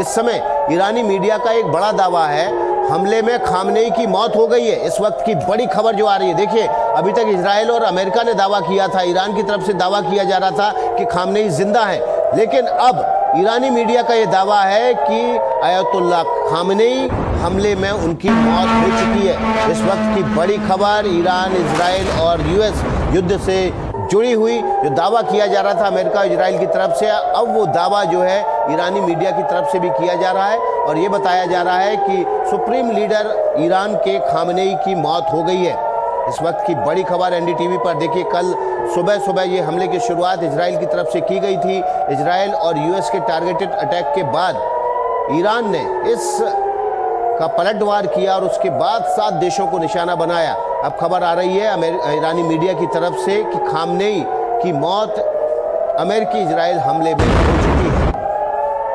इस समय ईरानी मीडिया का एक बड़ा दावा है, हमले में खामनेई की मौत हो गई है। इस वक्त की बड़ी खबर जो आ रही है, देखिए अभी तक इजराइल और अमेरिका ने दावा किया था, ईरान की तरफ से दावा किया जा रहा था कि खामनेई जिंदा है, लेकिन अब ईरानी मीडिया का यह दावा है कि अयतुल्ला खामनेई हमले में उनकी मौत हो चुकी है। इस वक्त की बड़ी खबर ईरान, इजराइल और यूएस युद्ध से जुड़ी हुई जो दावा किया जा रहा था अमेरिका और इजराइल की तरफ से, अब वो दावा जो है ईरानी मीडिया की तरफ से भी किया जा रहा है और ये बताया जा रहा है कि सुप्रीम लीडर ईरान के खामनेई की मौत हो गई है। इस वक्त की बड़ी खबर एनडीटीवी पर देखिए, कल सुबह सुबह ये हमले की शुरुआत इजराइल की तरफ से की गई थी। इजराइल और यूएस के टारगेटेड अटैक के बाद ईरान ने इस का पलटवार किया और उसके बाद 7 देशों को निशाना बनाया। अब खबर आ रही है ईरानी मीडिया की तरफ से कि खामनेई की मौत अमेरिकी इजराइल हमले में हो चुकी है।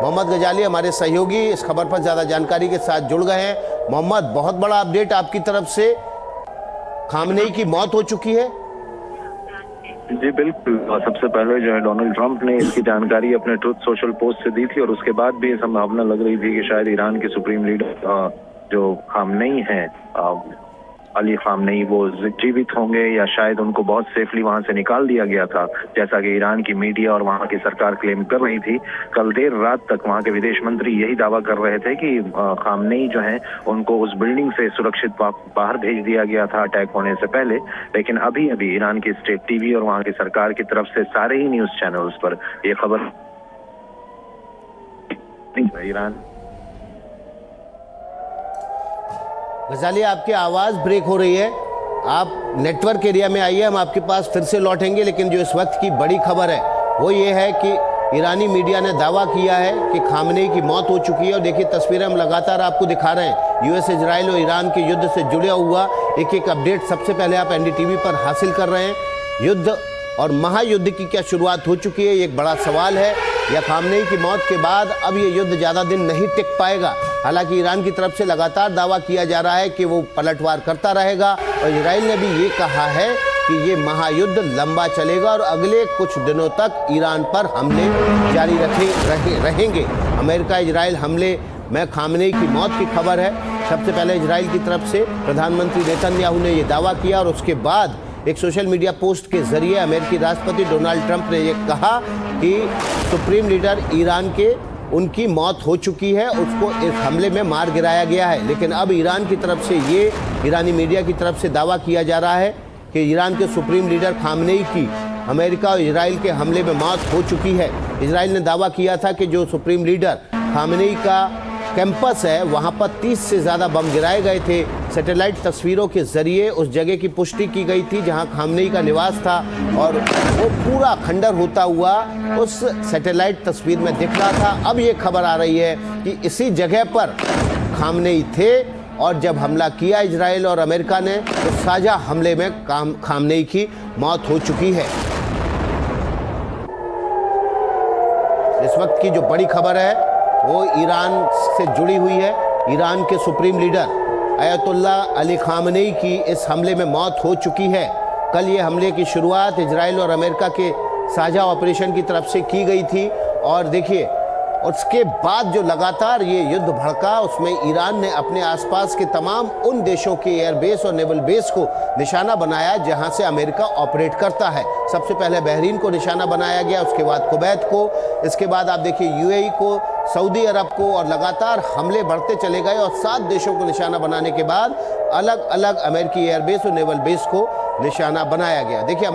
मोहम्मद गजाली हमारे सहयोगी इस खबर पर ज़्यादा जानकारी के साथ जुड़ गए हैं। मोहम्मद, बहुत बड़ा अपडेट आपकी तरफ से, खामनेई की मौत हो चुकी है। जी बिल्कुल, सबसे पहले जो है डोनाल्ड ट्रंप ने इसकी जानकारी अपने ट्रुथ सोशल पोस्ट से दी थी और उसके बाद भी संभावना लग रही थी कि शायद ईरान के सुप्रीम लीडर जो खामनेई हैं, अली खामनेई, वो जीवित होंगे या शायद उनको बहुत सेफली वहां से निकाल दिया गया था, जैसा कि ईरान की मीडिया और वहां की सरकार क्लेम कर रही थी। कल देर रात तक वहां के विदेश मंत्री यही दावा कर रहे थे कि खामनेई जो हैं उनको उस बिल्डिंग से सुरक्षित बाहर भेज दिया गया था अटैक होने से पहले। लेकिन अभी अभी ईरान की स्टेट टीवी और वहां की सरकार की तरफ से सारे ही न्यूज चैनल्स पर यह खबर ईरान। गजाली, आपकी आवाज़ ब्रेक हो रही है, आप नेटवर्क एरिया में आइए, हम आपके पास फिर से लौटेंगे। लेकिन जो इस वक्त की बड़ी खबर है वो ये है कि ईरानी मीडिया ने दावा किया है कि खामनेई की मौत हो चुकी है। और देखिए तस्वीरें हम लगातार आपको दिखा रहे हैं, यूएस, इजराइल और ईरान के युद्ध से जुड़ा हुआ एक एक अपडेट सबसे पहले आप एनडीटीवी पर हासिल कर रहे हैं। युद्ध और महायुद्ध की क्या शुरुआत हो चुकी है, ये एक बड़ा सवाल है, या खामनेई की मौत के बाद अब ये युद्ध ज़्यादा दिन नहीं टिक पाएगा। हालांकि ईरान की तरफ से लगातार दावा किया जा रहा है कि वो पलटवार करता रहेगा और इजराइल ने भी ये कहा है कि ये महायुद्ध लंबा चलेगा और अगले कुछ दिनों तक ईरान पर हमले जारी रहेंगे। अमेरिका इजराइल हमले में खामनेई की मौत की खबर है। सबसे पहले इजराइल की तरफ से प्रधानमंत्री नेतन्याहू ने यह दावा किया और उसके बाद एक सोशल मीडिया पोस्ट के जरिए अमेरिकी राष्ट्रपति डोनाल्ड ट्रंप ने यह कहा कि सुप्रीम लीडर ईरान के उनकी मौत हो चुकी है, उसको इस हमले में मार गिराया गया है। लेकिन अब ईरान की तरफ से ये ईरानी मीडिया की तरफ से दावा किया जा रहा है कि ईरान के सुप्रीम लीडर खामनेई की अमेरिका और इजराइल के हमले में मौत हो चुकी है। इजराइल ने दावा किया था कि जो सुप्रीम लीडर खामनेई का कैंपस है वहाँ पर 30 से ज़्यादा बम गिराए गए थे। सैटेलाइट तस्वीरों के जरिए उस जगह की पुष्टि की गई थी जहाँ खामनेई का निवास था और वो पूरा खंडर होता हुआ उस सैटेलाइट तस्वीर में दिख रहा था। अब ये खबर आ रही है कि इसी जगह पर खामनेई थे और जब हमला किया इजराइल और अमेरिका ने तो साझा हमले में खामनेई की मौत हो चुकी है। इस वक्त की जो बड़ी खबर है वो ईरान से जुड़ी हुई है। ईरान के सुप्रीम लीडर अयतुल्ला अली खामनेई की इस हमले में मौत हो चुकी है। कल ये हमले की शुरुआत इजराइल और अमेरिका के साझा ऑपरेशन की तरफ से की गई थी और देखिए उसके बाद जो लगातार ये युद्ध भड़का उसमें ईरान ने अपने आसपास के तमाम उन देशों के एयरबेस और नेवल बेस को निशाना बनाया जहां से अमेरिका ऑपरेट करता है। सबसे पहले बहरीन को निशाना बनाया गया, उसके बाद कुवैत को, इसके बाद आप देखिए यूएई को, सऊदी अरब को, और लगातार हमले बढ़ते चले गए और 7 देशों को निशाना बनाने के बाद अलग अलग अमेरिकी एयरबेस और नेवल बेस को निशाना बनाया गया। देखिए